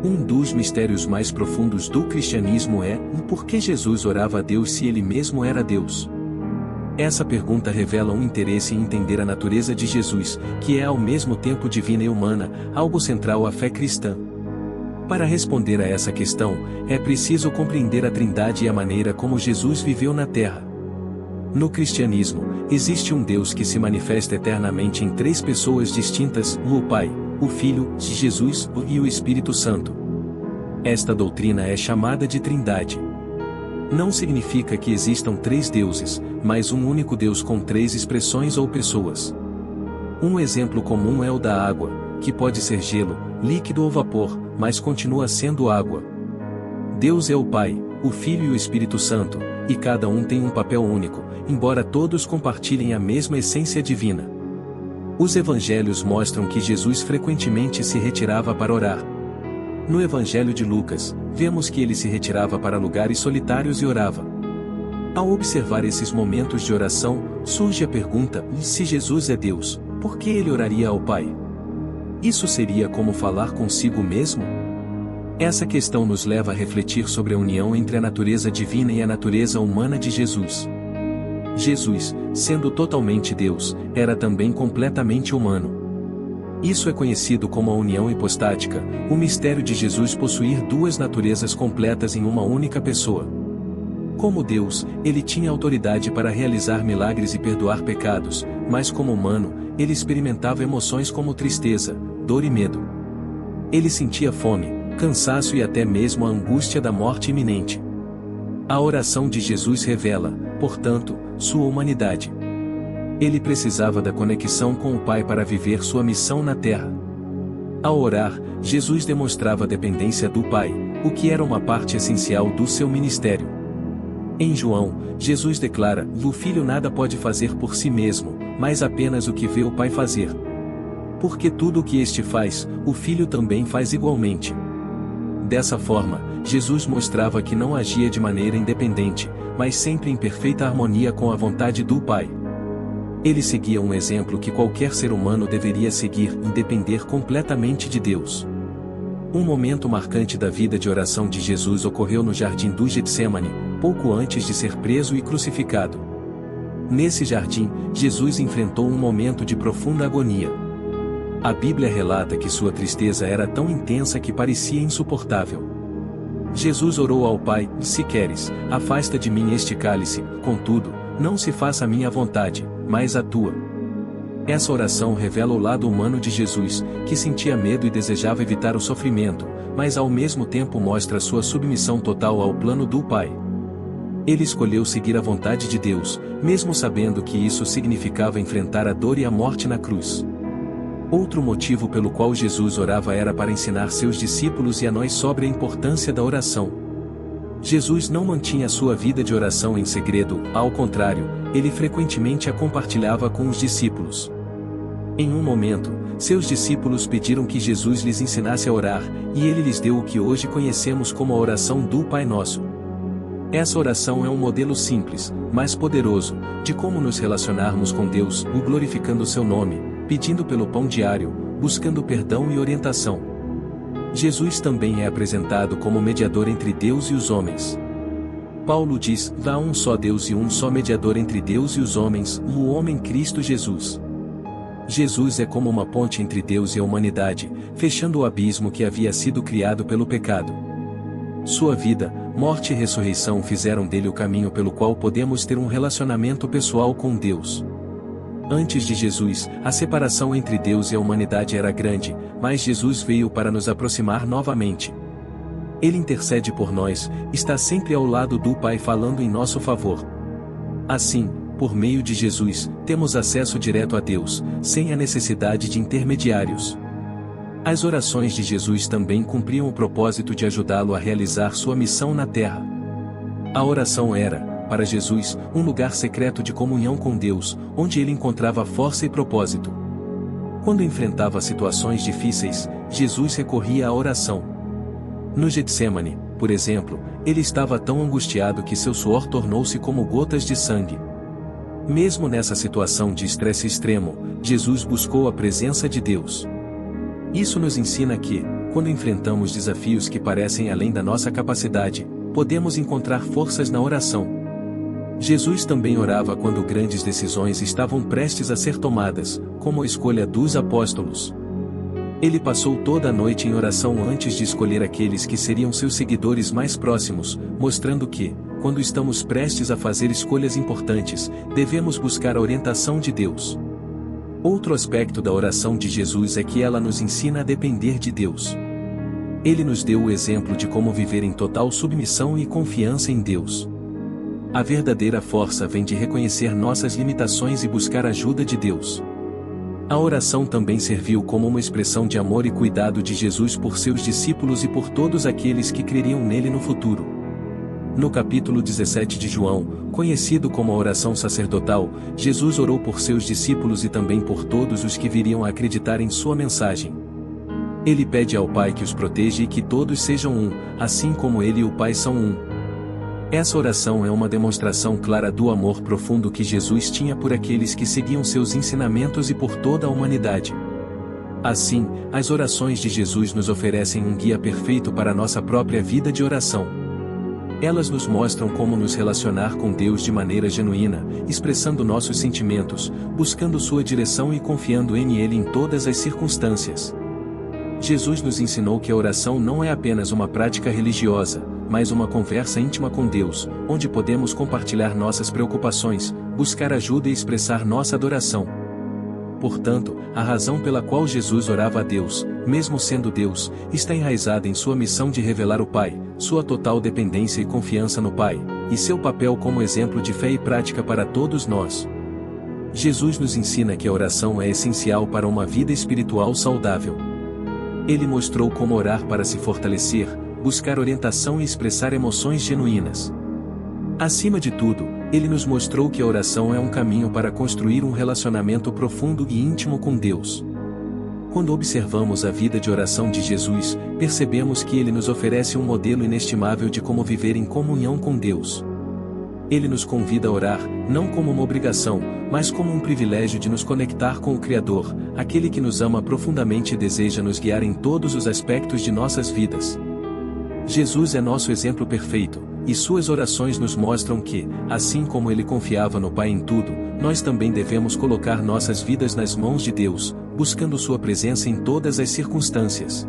Um dos mistérios mais profundos do cristianismo é o porquê Jesus orava a Deus se ele mesmo era Deus. Essa pergunta revela um interesse em entender a natureza de Jesus, que é ao mesmo tempo divina e humana, algo central à fé cristã. Para responder a essa questão, é preciso compreender a Trindade e a maneira como Jesus viveu na Terra. No cristianismo, existe um Deus que se manifesta eternamente em três pessoas distintas: o Pai, o Filho, Jesus e o Espírito Santo. Esta doutrina é chamada de Trindade. Não significa que existam três deuses, mas um único Deus com três expressões ou pessoas. Um exemplo comum é o da água, que pode ser gelo, líquido ou vapor, mas continua sendo água. Deus é o Pai, o Filho e o Espírito Santo, e cada um tem um papel único, embora todos compartilhem a mesma essência divina. Os evangelhos mostram que Jesus frequentemente se retirava para orar. No Evangelho de Lucas, vemos que ele se retirava para lugares solitários e orava. Ao observar esses momentos de oração, surge a pergunta: se Jesus é Deus, por que ele oraria ao Pai? Isso seria como falar consigo mesmo? Essa questão nos leva a refletir sobre a união entre a natureza divina e a natureza humana de Jesus. Jesus, sendo totalmente Deus, era também completamente humano. Isso é conhecido como a união hipostática, o mistério de Jesus possuir duas naturezas completas em uma única pessoa. Como Deus, ele tinha autoridade para realizar milagres e perdoar pecados, mas como humano, ele experimentava emoções como tristeza, dor e medo. Ele sentia fome, cansaço e até mesmo a angústia da morte iminente. A oração de Jesus revela, portanto, sua humanidade. Ele precisava da conexão com o Pai para viver sua missão na Terra. Ao orar, Jesus demonstrava a dependência do Pai, o que era uma parte essencial do seu ministério. Em João, Jesus declara: "O Filho nada pode fazer por si mesmo, mas apenas o que vê o Pai fazer. Porque tudo o que este faz, o Filho também faz igualmente." Dessa forma, Jesus mostrava que não agia de maneira independente, mas sempre em perfeita harmonia com a vontade do Pai. Ele seguia um exemplo que qualquer ser humano deveria seguir e depender completamente de Deus. Um momento marcante da vida de oração de Jesus ocorreu no jardim do Getsemane, pouco antes de ser preso e crucificado. Nesse jardim, Jesus enfrentou um momento de profunda agonia. A Bíblia relata que sua tristeza era tão intensa que parecia insuportável. Jesus orou ao Pai: "Se queres, afasta de mim este cálice, contudo, não se faça a minha vontade, mas a tua." Essa oração revela o lado humano de Jesus, que sentia medo e desejava evitar o sofrimento, mas ao mesmo tempo mostra sua submissão total ao plano do Pai. Ele escolheu seguir a vontade de Deus, mesmo sabendo que isso significava enfrentar a dor e a morte na cruz. Outro motivo pelo qual Jesus orava era para ensinar seus discípulos e a nós sobre a importância da oração. Jesus não mantinha sua vida de oração em segredo, ao contrário, ele frequentemente a compartilhava com os discípulos. Em um momento, seus discípulos pediram que Jesus lhes ensinasse a orar, e ele lhes deu o que hoje conhecemos como a oração do Pai Nosso. Essa oração é um modelo simples, mas poderoso, de como nos relacionarmos com Deus, glorificando seu nome, pedindo pelo pão diário, buscando perdão e orientação. Jesus também é apresentado como mediador entre Deus e os homens. Paulo diz: "Há um só Deus e um só mediador entre Deus e os homens, o homem Cristo Jesus." Jesus é como uma ponte entre Deus e a humanidade, fechando o abismo que havia sido criado pelo pecado. Sua vida, morte e ressurreição fizeram dele o caminho pelo qual podemos ter um relacionamento pessoal com Deus. Antes de Jesus, a separação entre Deus e a humanidade era grande, mas Jesus veio para nos aproximar novamente. Ele intercede por nós, está sempre ao lado do Pai falando em nosso favor. Assim, por meio de Jesus, temos acesso direto a Deus, sem a necessidade de intermediários. As orações de Jesus também cumpriam o propósito de ajudá-lo a realizar sua missão na terra. A oração era, para Jesus, um lugar secreto de comunhão com Deus, onde ele encontrava força e propósito. Quando enfrentava situações difíceis, Jesus recorria à oração. No Getsemane, por exemplo, ele estava tão angustiado que seu suor tornou-se como gotas de sangue. Mesmo nessa situação de estresse extremo, Jesus buscou a presença de Deus. Isso nos ensina que, Quando enfrentamos desafios que parecem além da nossa capacidade, podemos encontrar forças na oração. Jesus também orava quando grandes decisões estavam prestes a ser tomadas, como a escolha dos apóstolos. Ele passou toda a noite em oração antes de escolher aqueles que seriam seus seguidores mais próximos, mostrando que, quando estamos prestes a fazer escolhas importantes, devemos buscar a orientação de Deus. Outro aspecto da oração de Jesus é que ela nos ensina a depender de Deus. Ele nos deu o exemplo de como viver em total submissão e confiança em Deus. A verdadeira força vem de reconhecer nossas limitações e buscar a ajuda de Deus. A oração também serviu como uma expressão de amor e cuidado de Jesus por seus discípulos e por todos aqueles que creriam nele no futuro. No capítulo 17 de João, conhecido como a oração sacerdotal, Jesus orou por seus discípulos e também por todos os que viriam a acreditar em sua mensagem. Ele pede ao Pai que os proteja e que todos sejam um, assim como ele e o Pai são um. Essa oração é uma demonstração clara do amor profundo que Jesus tinha por aqueles que seguiam seus ensinamentos e por toda a humanidade. Assim, as orações de Jesus nos oferecem um guia perfeito para a nossa própria vida de oração. Elas nos mostram como nos relacionar com Deus de maneira genuína, expressando nossos sentimentos, buscando sua direção e confiando em Ele em todas as circunstâncias. Jesus nos ensinou que a oração não é apenas uma prática religiosa, mas uma conversa íntima com Deus, onde podemos compartilhar nossas preocupações, buscar ajuda e expressar nossa adoração. Portanto, a razão pela qual Jesus orava a Deus, mesmo sendo Deus, está enraizada em sua missão de revelar o Pai, sua total dependência e confiança no Pai, e seu papel como exemplo de fé e prática para todos nós. Jesus nos ensina que a oração é essencial para uma vida espiritual saudável. Ele mostrou como orar para se fortalecer, buscar orientação e expressar emoções genuínas. Acima de tudo, ele nos mostrou que a oração é um caminho para construir um relacionamento profundo e íntimo com Deus. Quando observamos a vida de oração de Jesus, percebemos que ele nos oferece um modelo inestimável de como viver em comunhão com Deus. Ele nos convida a orar, não como uma obrigação, mas como um privilégio de nos conectar com o Criador, aquele que nos ama profundamente e deseja nos guiar em todos os aspectos de nossas vidas. Jesus é nosso exemplo perfeito, e suas orações nos mostram que, assim como ele confiava no Pai em tudo, nós também devemos colocar nossas vidas nas mãos de Deus, buscando sua presença em todas as circunstâncias.